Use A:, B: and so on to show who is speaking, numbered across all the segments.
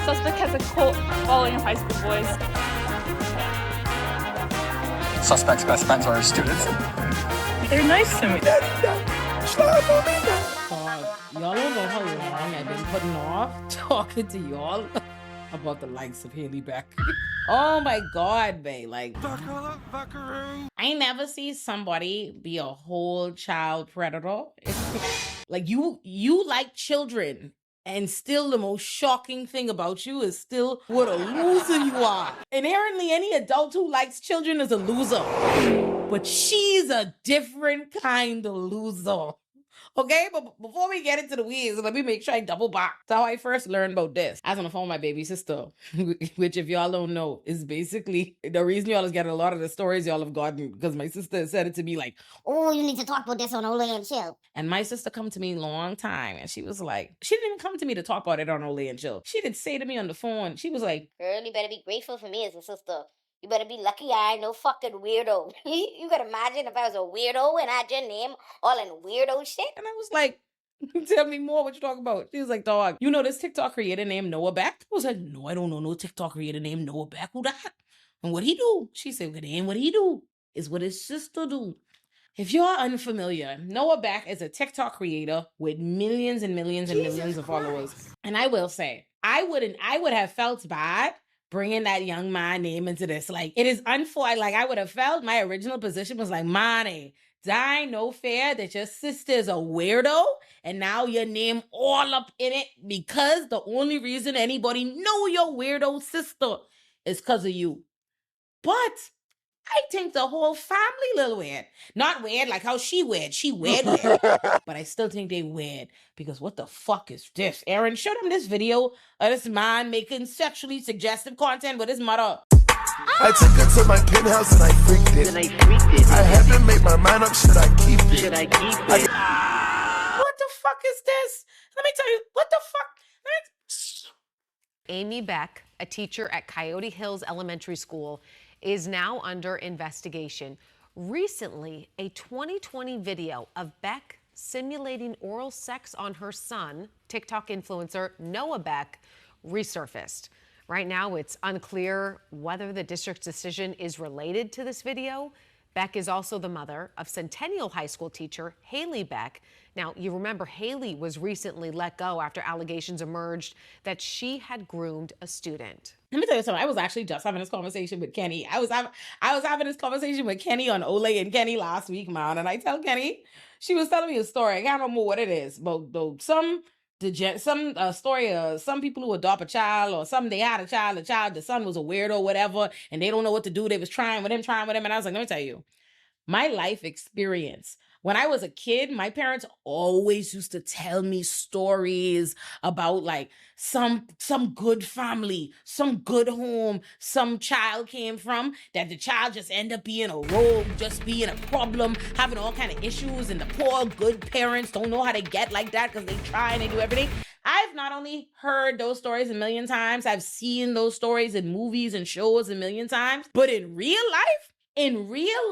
A: Suspect has a cult following of high school boys.
B: Suspect's best friends are his students.
A: They're nice to me.
C: God,
D: y'all don't know how long I've been putting off talking to y'all about the likes of Haley Beck. Oh my God, babe. Like, I ain't never see somebody be a whole child predator. Like, you like children, and still the most shocking thing about you is still what a loser you are. Inherently, any adult who likes children is a loser. But she's a different kind of loser. Okay, but before we get into the weeds, let me make sure I double back to how I first learned about this. I was on the phone with my baby sister, which, if y'all don't know, is basically the reason y'all is getting a lot of the stories y'all have gotten, because my sister said it to me like,
E: oh, you need to talk about this on Olay and Chill.
D: And my sister come to me a long time, and she was like, she didn't even come to me to talk about it on Olay and Chill. She did say to me on the phone, she was like,
E: girl, you better be grateful for me as a sister. You better be lucky I ain't no fucking weirdo. You could imagine if I was a weirdo and I had your name all in weirdo shit.
D: And I was like, tell me more, what you talking about? She was like, dog, you know this TikTok creator named Noah Beck? I was like, no, I don't know no TikTok creator named Noah Beck. Who that? And what he do? She said, well, it ain't what he do. It's what his sister do. If you're unfamiliar, Noah Beck is a TikTok creator with millions and millions and millions of followers. And I will say, I would have felt bad bringing that young man name into this. Like, it is unfair. Like, I would have felt my original position was like, Monty, die no fair that your sister is a weirdo and now your name all up in it because the only reason anybody know your weirdo sister is because of you. But I think the whole family little weird. Not weird like how she weird. She weird. But I still think they weird because what the fuck is this? Aaron, show them this video of this man making sexually suggestive content with his mother.
C: I took her to my penthouse and I freaked it. I had to make my mind up, should I keep it?
D: What the fuck is this? Let me tell you, what the fuck?
F: Amy Beck, a teacher at Coyote Hills Elementary School, is now under investigation. Recently, a 2020 video of Beck simulating oral sex on her son, TikTok influencer Noah Beck, resurfaced. Right now, it's unclear whether the district's decision is related to this video. Beck is also the mother of Centennial High School teacher Haley Beck. Now, you remember Haley was recently let go after allegations emerged that she had groomed a student.
D: Let me tell you something. I was actually just having this conversation with Kenny. I was having this conversation with Kenny on Olay and Kenny last week, man. And I tell Kenny, she was telling me a story. I can't remember what it is, but some story of some people who adopt a child, or some they had a child, the son was a weirdo, whatever, and they don't know what to do. They was trying with him. And I was like, let me tell you, my life experience. When I was a kid, my parents always used to tell me stories about like some good family, some good home, some child came from, that the child just end up being a rogue, just being a problem, having all kind of issues, and the poor good parents don't know how to get like that because they try and they do everything. I've not only heard those stories a million times, I've seen those stories in movies and shows a million times, but in real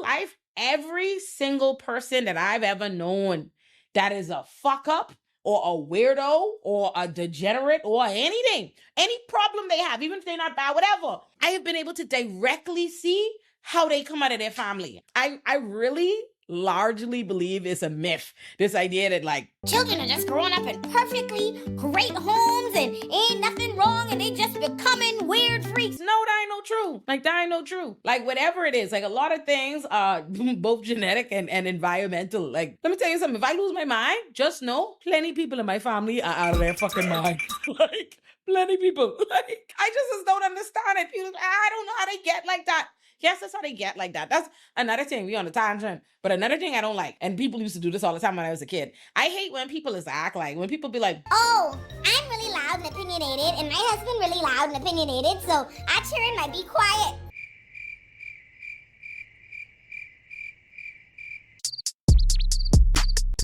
D: life, every single person that I've ever known that is a fuck up or a weirdo or a degenerate or anything, any problem they have, even if they're not bad, whatever, I have been able to directly see how they come out of their family. I really largely believe it's a myth, this idea that like
E: children are just growing up in perfectly great homes and ain't nothing wrong and they just becoming weird freaks.
D: No, that ain't no true. Like, that ain't no true. Like, whatever it is, like a lot of things are both genetic and environmental. Like, let me tell you something. If I lose my mind, just know plenty people in my family are out of their fucking mind. Like, plenty people. Like, I just don't understand it. People, I don't know how they get like that. Yes, that's how they get like that. That's another thing. We on a tangent. But another thing I don't like, and people used to do this all the time when I was a kid. I hate when people act like, when people be like,
E: oh, I'm really loud and opinionated, and my husband really loud and opinionated, so I turn my be quiet.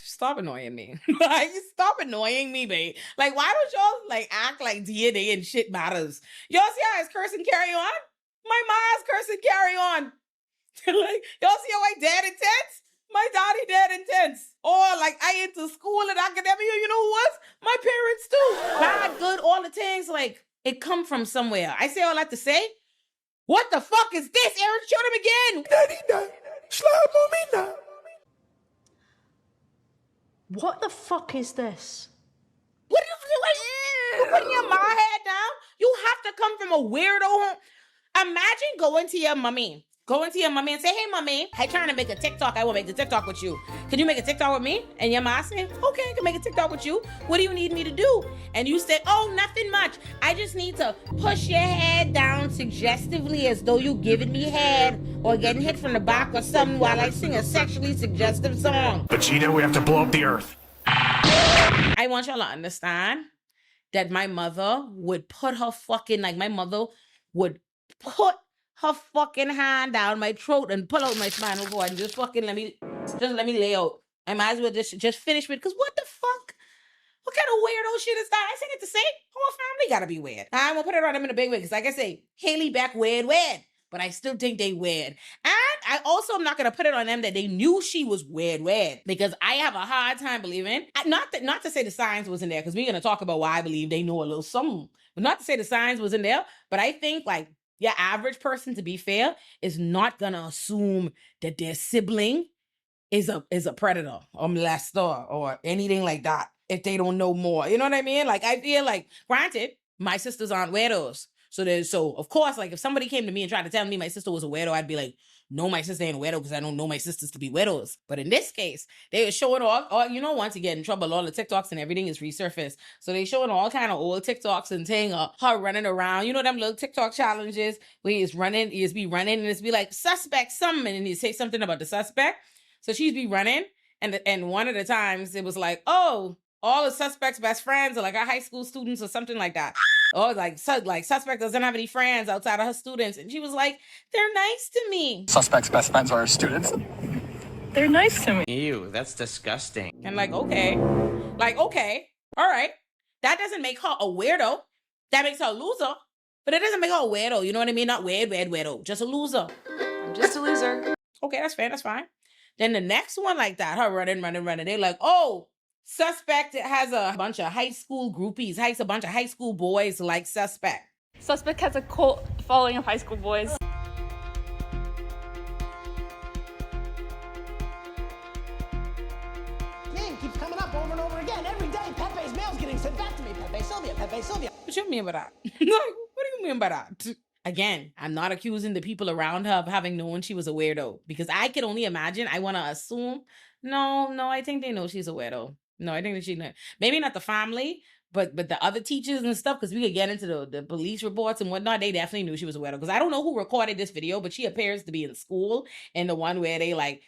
D: Stop annoying me. Like, stop annoying me, babe. Like, why don't y'all like act like DNA and shit matters? Y'all see how it's curse and carry on? My mom's curse and carry on. Like, y'all see how my dad intense? My daddy dead intense. Or like I into school and academia, you know who was? My parents too. Bad, good, all the things. Like, It come from somewhere. I say all that to say, what the fuck is this? Aaron, show them again.
C: Daddy, slide mommy.
G: What the fuck is this?
D: What are you doing? You putting your mom head down? You have to come from a weirdo home. Imagine going to your mommy. Go into your mommy and say, hey, mommy, I'm trying to make a TikTok. I will make a TikTok with you. Can you make a TikTok with me? And your mom say, okay, I can make a TikTok with you. What do you need me to do? And you say, oh, nothing much. I just need to push your head down suggestively as though you giving me head or getting hit from the back or something while I sing a sexually suggestive song.
C: But Gina, we have to blow up the earth.
D: I want y'all to understand that my mother would put her fucking, like my mother would put her fucking hand down my throat and pull out my spinal cord and just fucking let me lay out. I might as well just finish with, because what the fuck? What kind of weirdo shit is that? I said it to say, whole family gotta be weird. I'm gonna put it on them in a big way, because like I say, Haley, Beck, weird. But I still think they weird. And I also am not gonna put it on them that they knew she was weird, because I have a hard time believing, not to say the signs wasn't there, because we're gonna talk about why I believe they know a little something. But not to say the signs wasn't there, but I think like, your average person, to be fair, is not gonna assume that their sibling is a predator or molester or anything like that if they don't know more. You know what I mean? Like, I feel like, granted, my sisters aren't weirdos. So of course, like if somebody came to me and tried to tell me my sister was a weirdo, I'd be like, no, my sister ain't a weirdo because I don't know my sisters to be weirdos. But in this case, they were showing all, once you get in trouble, all the TikToks and everything is resurfaced. So they showing all kind of old TikToks and saying her running around, them little TikTok challenges where he's running, and it's be like, suspect something, and you say something about the suspect. So she'd be running, and one of the times it was like, oh, all the suspect's best friends are like our high school students or something like that. Oh, like suspect doesn't have any friends outside of her students. And she was like, they're nice to me.
B: Suspect's best friends are students.
A: They're nice to me.
H: Ew, that's disgusting.
D: And okay, all right. That doesn't make her a weirdo. That makes her a loser. But it doesn't make her a weirdo. You know what I mean? Not weirdo. Just a loser.
G: I'm just a loser.
D: Okay, that's fair. That's fine. Then the next one like that, her running. They're like, oh, suspect has a bunch of high school groupies, a bunch of high school boys like suspect.
A: Suspect has a cult following of high school boys.
I: Name keeps coming up over and over again. Every day, Pepe's mail's getting sent back to me. Pepe Sylvia.
D: What you mean by that? Like, what do you mean by that? Again, I'm not accusing the people around her of having known she was a weirdo, because I could only imagine. I want to assume. No, I think they know she's a weirdo. No, I think that she knows. Maybe not the family, but the other teachers and stuff, because we could get into the police reports and whatnot. They definitely knew she was a weirdo, because I don't know who recorded this video, but she appears to be in school, and the one where they like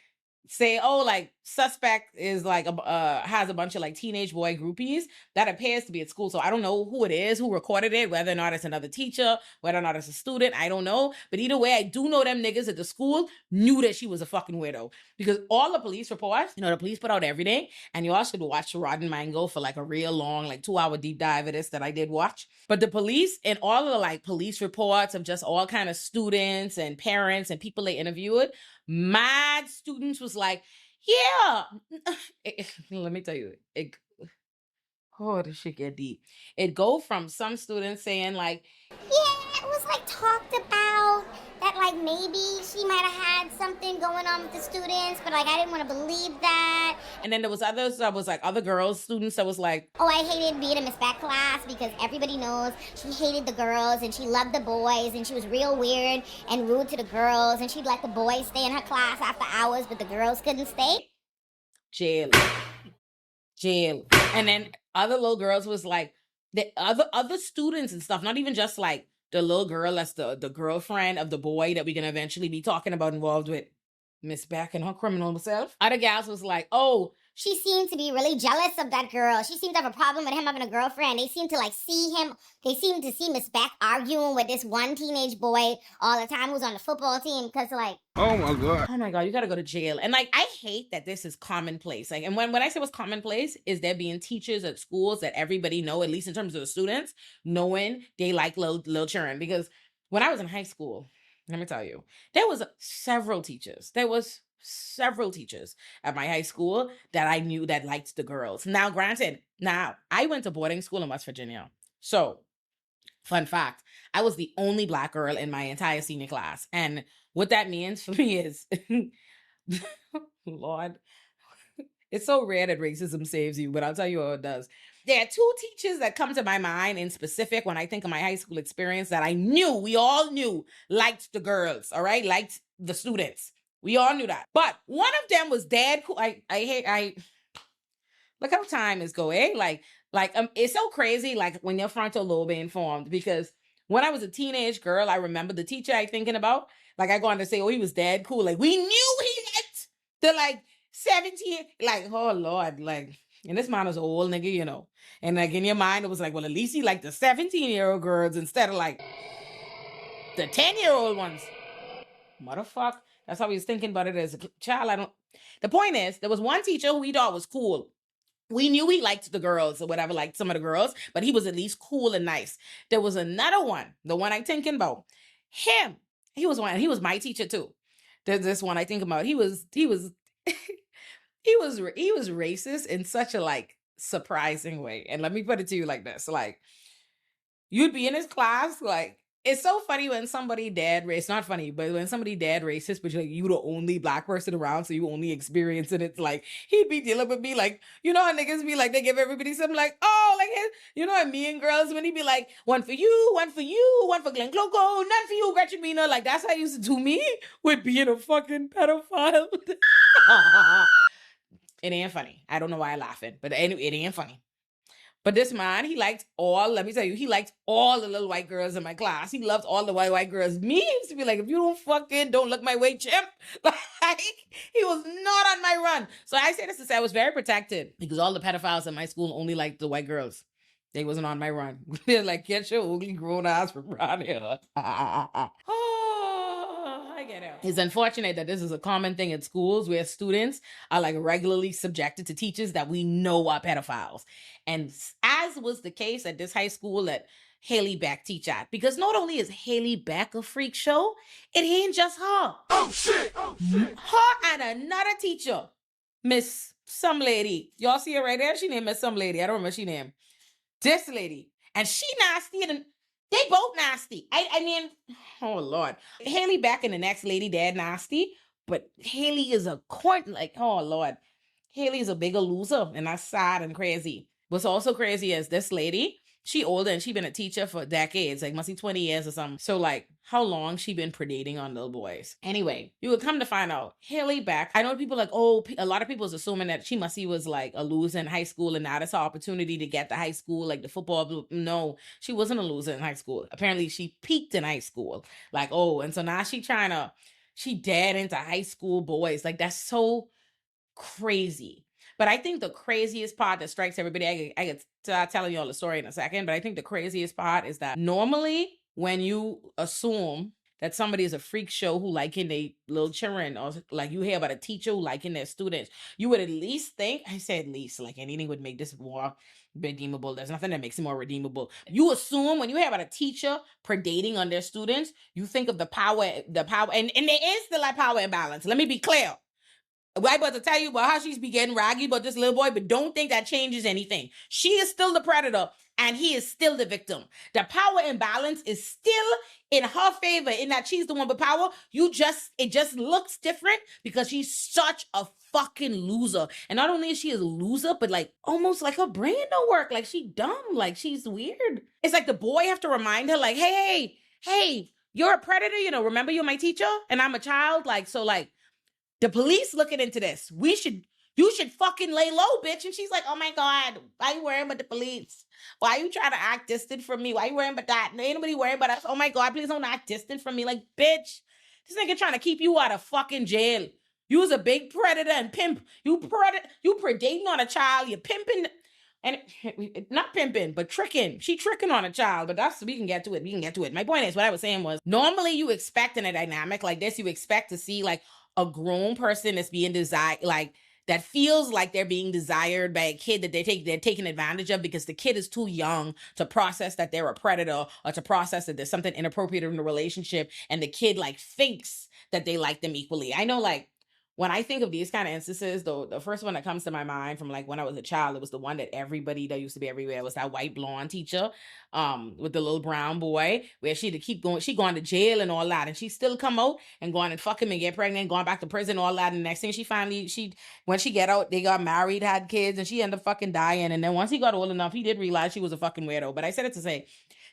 D: say, oh, like suspect is like has a bunch of like teenage boy groupies. That appears to be at school. So I don't know who it is, who recorded it, whether or not it's another teacher, whether or not it's a student, I don't know. But either way, I do know them niggas at the school knew that she was a fucking weirdo, because all the police reports, the police put out everything, and you all should watch Rod and Mango for like a real long, like 2-hour deep dive of this that I did watch. But the police and all of the like police reports of just all kind of students and parents and people they interviewed, mad students was like, yeah. Let me tell you, this shit get deep. It go from some students saying like,
E: Yeah, it was like talked about that like maybe she might have had something going on with the students, but like I didn't want to believe that.
D: And then there was others that was like other girls, students that was like,
E: oh, I hated being in Miss Beck class because everybody knows she hated the girls and she loved the boys and she was real weird and rude to the girls and she'd let the boys stay in her class after hours, but the girls couldn't stay.
D: Jail. And then other little girls was like, the other students and stuff, not even just like the little girl that's the girlfriend of the boy that we're gonna eventually be talking about involved with Miss Beck and her criminal self. Other gals was like, oh,
E: she seemed to be really jealous of that girl. She seemed to have a problem with him having a girlfriend. They seemed to like they seemed to see Miss Beck arguing with this one teenage boy all the time who's on the football team, because like,
C: Oh my God,
D: you gotta go to jail. And like, I hate that this is commonplace. Like, and when I say what's commonplace is there being teachers at schools that everybody know, at least in terms of the students, knowing they like little children. Because when I was in high school, let me tell you, there was several teachers. At my high school that I knew that liked the girls. Now, granted, I went to boarding school in West Virginia. So Fun fact, I was the only black girl in my entire senior class. And what that means for me is, Lord, it's so rare that racism saves you, but I'll tell you what it does. There are two teachers that come to my mind in specific when I think of my high school experience that we all knew liked the girls, all right? Liked the students. We all knew that. But one of them was dead cool. I look how time is going, eh? It's so crazy, like when your frontal lobe ain't formed, because when I was a teenage girl, I remember the teacher I thinking about, like I go on to say, oh, he was dead cool. Like we knew he liked the like 17, like, oh Lord, like, and this man was an old nigga, you know. And like in your mind, it was like, well, at least he liked the 17-year-old girls instead of like the 10-year-old ones. Motherfucker. That's how he was thinking about it as a child. The point is, there was one teacher who we thought was cool. We knew he liked the girls or whatever, like some of the girls, but he was at least cool and nice. There was another one, the one I'm thinking about. He was my teacher too. There's this one I think about. He was racist in such a like surprising way. And let me put it to you like this. Like, you'd be in his class, like, it's so funny when somebody dead racist, not funny, but when somebody dead racist, but you the only black person around, so you only experience it. It's like, he'd be dealing with me like, you know how niggas be like, they give everybody something like, oh, like, you know what Mean Girls, when he be like, one for you, one for Glenn Cloco, none for you, Gretchen Bina. Like, that's how he used to do me with being a fucking pedophile. It ain't funny. I don't know why I'm laughing, but anyway, it ain't funny. But this man, let me tell you, he liked all the little white girls in my class. He loved all the white girls. Me, he used to be like, if you don't look my way, chimp. Like, he was not on my run. So I say this to say I was very protected because all the pedophiles in my school only liked the white girls. They wasn't on my run. They're like, get your ugly grown ass from around here. I get it. It's unfortunate that this is a common thing at schools where students are like regularly subjected to teachers that we know are pedophiles. And as was the case at this high school that Haley Beck teach at, because not only is Haley Beck a freak show, it ain't just her.
C: Oh shit! Oh shit!
D: Her and another teacher, Miss some lady. Y'all see her right there? She named Miss some lady. I don't remember she named. This lady. And she nasty and they both nasty. I mean, oh Lord. Haley Beck and the next lady, dead nasty. But Haley is a court, like, oh Lord. Haley's a bigger loser, and that's sad and crazy. What's also crazy is this lady, she older and she been a teacher for decades, like must be 20 years or something. So like, how long she been predating on little boys? Anyway, you would come to find out, Haley Beck, I know people like, oh, a lot of people is assuming that she was like a loser in high school and now that's her opportunity to get to high school, like the football. No, she wasn't a loser in high school. Apparently she peaked in high school. Like, oh, and so now she dead into high school boys. Like, that's so crazy. But I think the craziest part that strikes everybody, I could start telling you all the story in a second, but I think the craziest part is that normally when you assume that somebody is a freak show who liking their little children, or like you hear about a teacher who liking their students, you would at least think, I say at least, like anything would make this more redeemable. There's nothing that makes it more redeemable. You assume when you hear about a teacher predating on their students, you think of the power, and there is still a power imbalance. Let me be clear. I'm about to tell you about how she's be getting raggy about this little boy, but don't think that changes anything. She is still the predator and he is still the victim. The power imbalance is still in her favor in that she's the one with power. It just looks different because she's such a fucking loser. And not only is she a loser, but like almost like her brain don't work. Like she dumb, like she's weird. It's like the boy have to remind her like, hey, you're a predator, you know, remember you're my teacher and I'm a child. Like, so like, the police looking into this. You should fucking lay low, bitch. And she's like, oh my God, why you worrying about the police? Why you trying to act distant from me? Why you worrying about that? Ain't nobody worrying about us. Oh my God, please don't act distant from me. Like, bitch, this nigga trying to keep you out of fucking jail. You was a big predator and pimp. You predating on a child. You pimping. And not pimping, but tricking. She tricking on a child, but we can get to it. My point is, what I was saying was, normally you expect in a dynamic like this, you expect to see like a grown person that's being desired, like that feels like they're being desired by a kid that they're taking advantage of because the kid is too young to process that they're a predator or to process that there's something inappropriate in the relationship, and the kid like thinks that they like them equally. I know, like, when I think of these kind of instances, though, the first one that comes to my mind from like when I was a child, it was the one that everybody that used to be everywhere was that white blonde teacher, with the little brown boy, where she'd keep going, she gone to jail and all that, and she still come out and going and fuck him and get pregnant, going back to prison, all that, and the next thing when she get out, they got married, had kids, and she ended up fucking dying. And then once he got old enough, he did realize she was a fucking weirdo. But I said it to say,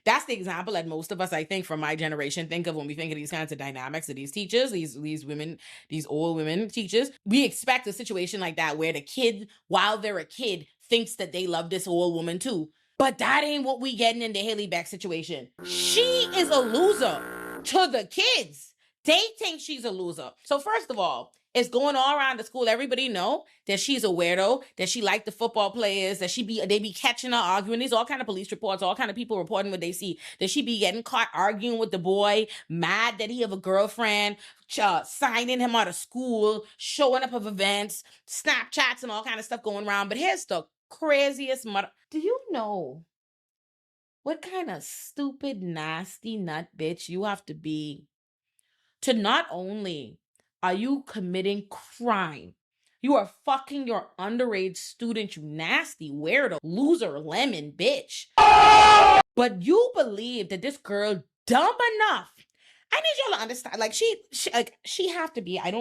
D: that's the example that most of us, I think, from my generation, think of when we think of these kinds of dynamics of these teachers, these women, these old women teachers. We expect a situation like that where the kid, while they're a kid, thinks that they love this old woman too. But that ain't what we getting in the Haley Beck situation. She is a loser to the kids. They think she's a loser. So first of all, it's going all around the school. Everybody know that she's a weirdo, that she liked the football players, that they be catching her arguing. There's all kind of police reports, all kind of people reporting what they see, that she be getting caught arguing with the boy, mad that he have a girlfriend, signing him out of school, showing up of events, Snapchats and all kind of stuff going around. But here's the craziest mother. Do you know what kind of stupid, nasty nut bitch you have to be to not only are you committing crime, you are fucking your underage student, you nasty weirdo, loser, lemon bitch. But you believe that this girl dumb enough. I need y'all to understand. Like she have to be. I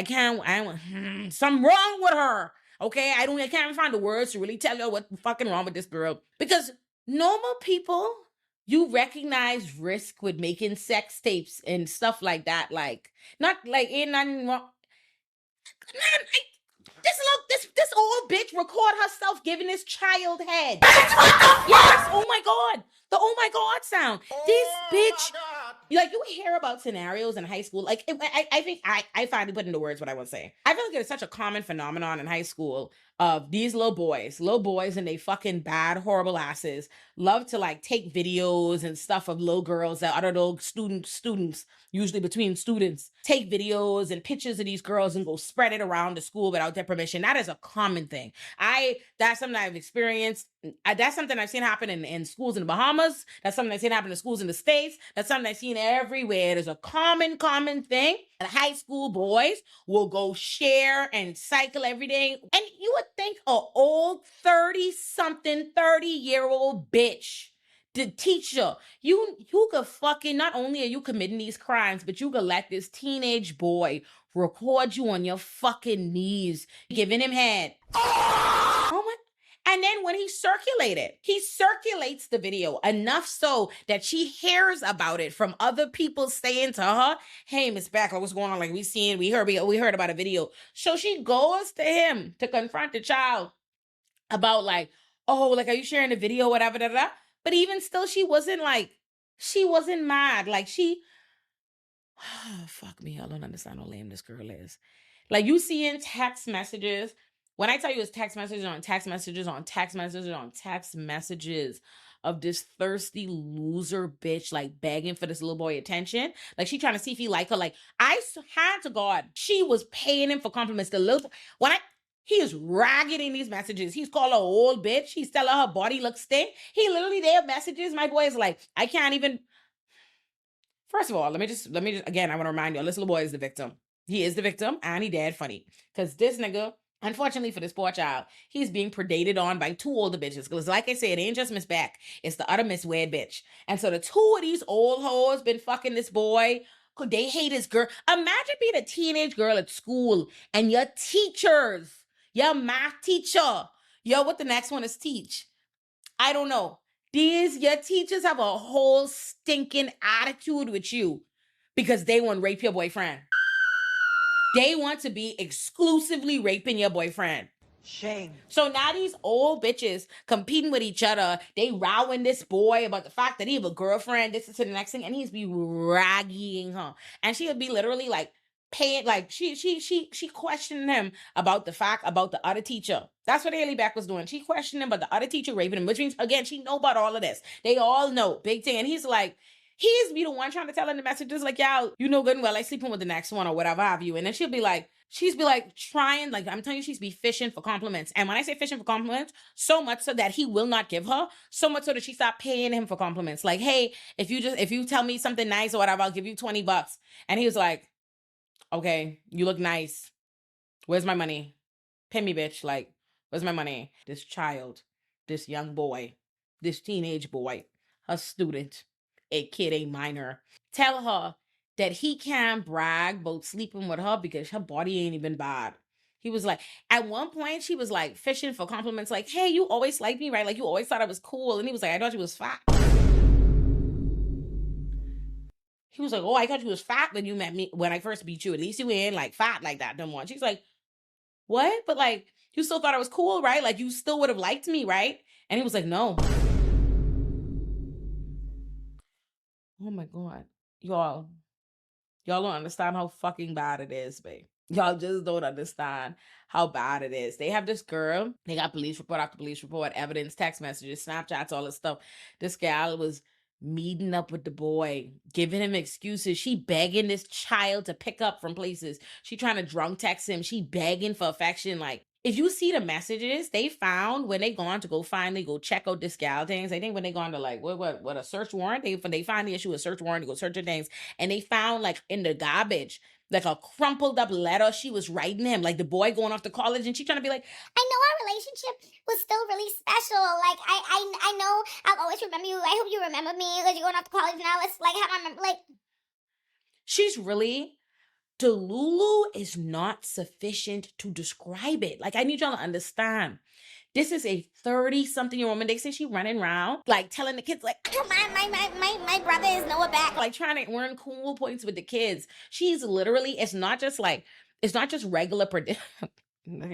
D: can't. Something wrong with her. Okay, I can't even find the words to really tell you what's fucking wrong with this girl. Because normal people, you recognize risk with making sex tapes and stuff like that. Like, not like ain't nothing wrong. Man, this old bitch record herself giving this child head. Yes, oh my God. The oh my God sound. This bitch, like you hear about scenarios in high school. Like I think I finally put into words what I want to say. I feel like it's such a common phenomenon in high school of these little boys and they fucking bad, horrible asses love to like take videos and stuff of little girls that other little students, usually between students, take videos and pictures of these girls and go spread it around the school without their permission. That is a common thing. That's something I've experienced. That's something I've seen happen in schools in the Bahamas. That's something I've seen happen in schools in the States. That's something I've seen everywhere. There's a common thing. And high school boys will go share and cycle every day. And you would think an old 30-year-old bitch, the teacher, you could fucking, not only are you committing these crimes, but you could let this teenage boy record you on your fucking knees, giving him head. Oh my. And then when he circulates the video enough so that she hears about it from other people saying to her, hey, Miss Beck, what's going on? Like we heard about a video. So she goes to him to confront the child about like, oh, like, are you sharing the video, whatever, But even still, she wasn't mad. Like fuck me, I don't understand how lame this girl is. Like you see in text messages, when I tell you it's text messages on text messages on text messages on text messages of this thirsty loser bitch, like begging for this little boy attention. Like she trying to see if he like her. Like I had to God, she was paying him for compliments. He is ragging in these messages. He's called her old bitch. He's telling her body looks stink. He literally, their messages, my boy is like, I can't even. First of all, let me just, again, I want to remind you, this little boy is the victim. He is the victim and he dead funny. Because this nigga, unfortunately for this poor child, he's being predated on by two older bitches. Because like I said, it ain't just Miss Beck. It's the other Miss Weird bitch. And so the two of these old hoes been fucking this boy. They hate his girl. Imagine being a teenage girl at school and your teachers, your math teacher, what the next one is teach? I don't know. Your teachers have a whole stinking attitude with you because they want to rape your boyfriend. They want to be exclusively raping your boyfriend.
I: Shame.
D: So now these old bitches competing with each other, they rowing this boy about the fact that he have a girlfriend, this is to the next thing, and he's be ragging her. And she'll be literally like, paying, like she questioned him about the other teacher. That's what Haley Beck was doing. She questioned him about the other teacher raping him, which means again she know about all of this. They all know, big thing. And he's like, he's be the one trying to tell her the messages like, y'all, you know good and well, I sleeping with the next one or whatever have you. And then she's be like trying, like I'm telling you, she's be fishing for compliments. And when I say fishing for compliments, so much so that he will not give her, so much so that she stopped paying him for compliments. Like, hey, if you tell me something nice or whatever, I'll give you $20. And he was like, Okay, you look nice. Where's my money? Pay me, bitch. Like, where's my money? This child, this young boy, this teenage boy, a student, a kid, a minor. Tell her that he can't brag about sleeping with her because her body ain't even bad. He was like, at one point, she was like fishing for compliments, like, hey, you always liked me, right? Like, you always thought I was cool. And he was like, I thought you was fat. He was like, oh, I thought you was fat when you met me, when I first beat you. At least you ain't like fat like that no more. She's like, what? But like, you still thought I was cool, right? Like, you still would have liked me, right? And he was like, no. Oh my God. Y'all don't understand how fucking bad it is, babe. Y'all just don't understand how bad it is. They have this girl. They got police report after police report, evidence, text messages, Snapchats, all this stuff. This gal was meeting up with the boy, giving him excuses. She begging this child to pick up from places. She trying to drunk text him. She begging for affection. Like, if you see the messages they found when they gone to go finally go check out this gal things, I think when they gone to like what a search warrant, they finally issue a search warrant to go search her things, and they found like in the garbage like a crumpled up letter she was writing him, like the boy going off to college, and she trying to be like,
E: I know our relationship was still really special. Like I know I'll always remember you. I hope you remember me because you're going off to college now. Let's like have my like.
D: She's really, Delulu is not sufficient to describe it. Like, I need y'all to understand. This is a 30-something-year-old woman. They say she running around, like, telling the kids, like,
E: my brother is Noah Beck.
D: like, trying to earn cool points with the kids. She's literally, it's not just regular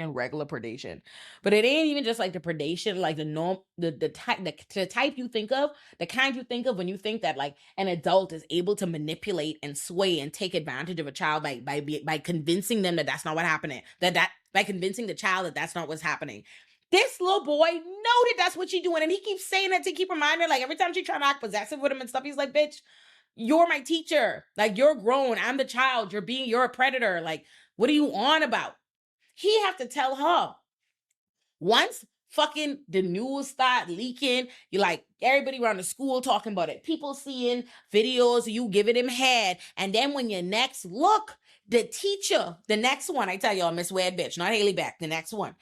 D: regular predation, but it ain't even just like the predation, like the norm, the type you think of, the kind you think of when you think that like an adult is able to manipulate and sway and take advantage of a child by convincing them that that's not what happening, that by convincing the child that that's not what's happening. This little boy know that that's what she's doing, and he keeps saying that to keep reminding her, like every time she trying to act possessive with him and stuff, he's like, bitch, you're my teacher, like you're grown, I'm the child, you're a predator, like what are you on about? He have to tell her. Once fucking the news start leaking, you like everybody around the school talking about it. People seeing videos of you giving him head. And then when you next look, the teacher, the next one, I tell y'all, Miss Wed Bitch, not Haley Beck, the next one.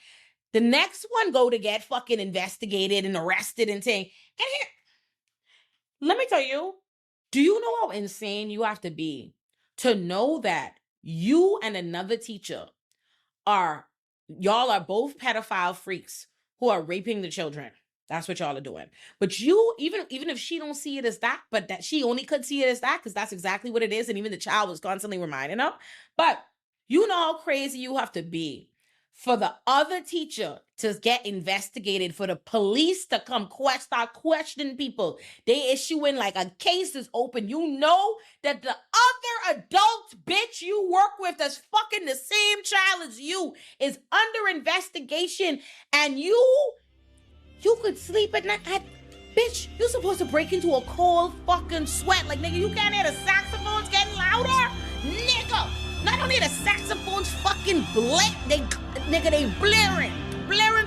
D: The next one go to get fucking investigated and arrested and saying, and here, let me tell you, do you know how insane you have to be to know that you and another teacher y'all are both pedophile freaks who are raping the children? That's what y'all are doing. But you, even if she don't see it as that, but that she only could see it as that because that's exactly what it is, and even the child was constantly reminding her. But you know how crazy you have to be for the other teacher to get investigated, for the police to come start questioning people. They issuing like a case is open. You know that the other adult bitch you work with that's fucking the same child as you is under investigation, and you could sleep at night. Bitch, you supposed to break into a cold fucking sweat. Like, nigga, you can't hear the saxophones getting louder? Nigga, not only the saxophones fucking they blaring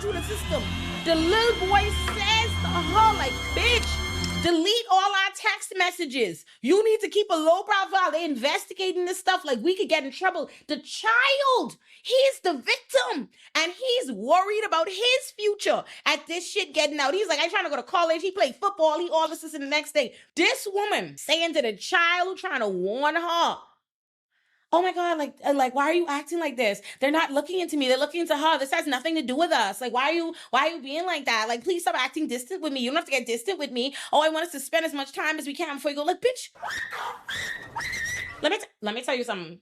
D: through the system. The little boy says to her, like, bitch, delete all our text messages. You need to keep a low profile. They're investigating this stuff. Like, we could get in trouble. The child, he's the victim, and he's worried about his future at this shit getting out. He's like, I'm trying to go to college. He played football. He all this and the next day. This woman saying to the child, trying to warn her, oh my God, like, why are you acting like this? They're not looking into me. They're looking into her. This has nothing to do with us. Like, why are you being like that? Like, please stop acting distant with me. You don't have to get distant with me. Oh, I want us to spend as much time as we can before you go. Like, bitch, let me tell you something.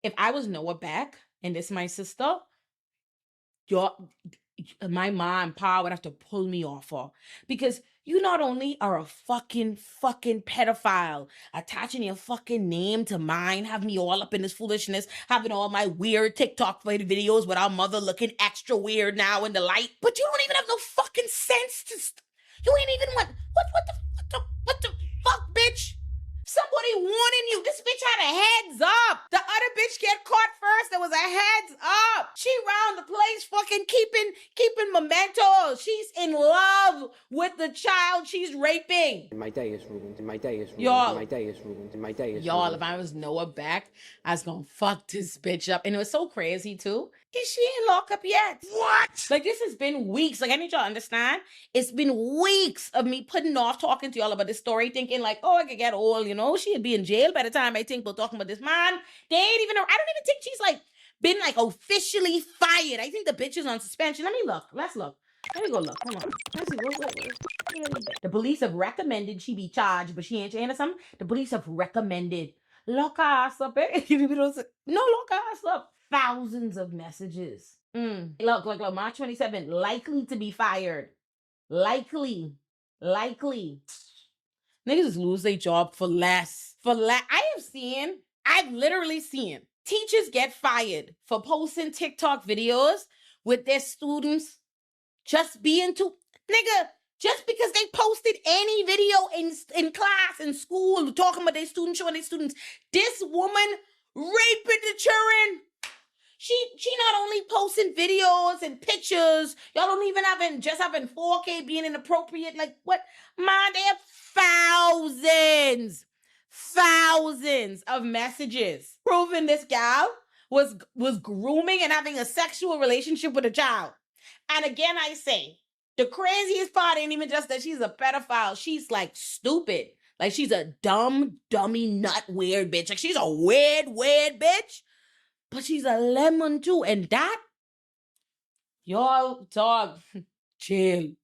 D: If I was Noah Beck and this my sister, my mom, pa would have to pull me off her, because you not only are a fucking pedophile, attaching your fucking name to mine, having me all up in this foolishness, having all my weird TikTok videos with our mother looking extra weird now in the light, but you don't even have no fucking sense to, you ain't even what the fuck, bitch? Somebody warning you. This bitch had a heads up. The other bitch get caught first. There was a heads up. She round the place fucking keeping mementos. She's in love with the child she's raping.
H: My day is ruined. My day is ruined.
D: Y'all.
H: My day is ruined. My day is
D: Y'all,
H: ruined.
D: if I was Noah Beck, I was gonna fuck this bitch up. And it was so crazy too. Is she in lockup yet?
C: What?
D: Like, this has been weeks. Like, I need y'all to understand. It's been weeks of me putting off talking to y'all about this story, thinking like, oh, I could get old, you know? She'd be in jail by the time I think we're talking about this. Man, they ain't even, I don't even think she's like been like officially fired. I think the bitch is on suspension. Let me look. Let's look. Let me go look. Come on. Let's see. Wait. The police have recommended she be charged, but she ain't saying something. The police have recommended. Lock her ass up, eh? No, lock her ass up. Thousands of messages. Look, March 27th, likely to be fired. Likely. Niggas lose their job for less. I've literally seen teachers get fired for posting TikTok videos with their students just being too, nigga, just because they posted any video in class, in school, talking about their students, showing their students, this woman raping the children. She not only posting videos and pictures, y'all don't even having 4K being inappropriate. Like, what? Man, they have thousands of messages proving this gal was grooming and having a sexual relationship with a child. And again, I say, the craziest part ain't even just that she's a pedophile. She's like stupid. Like, she's a dummy, nut, weird bitch. Like, she's a weird bitch. But she's a lemon too. And that, y'all, dog, chill.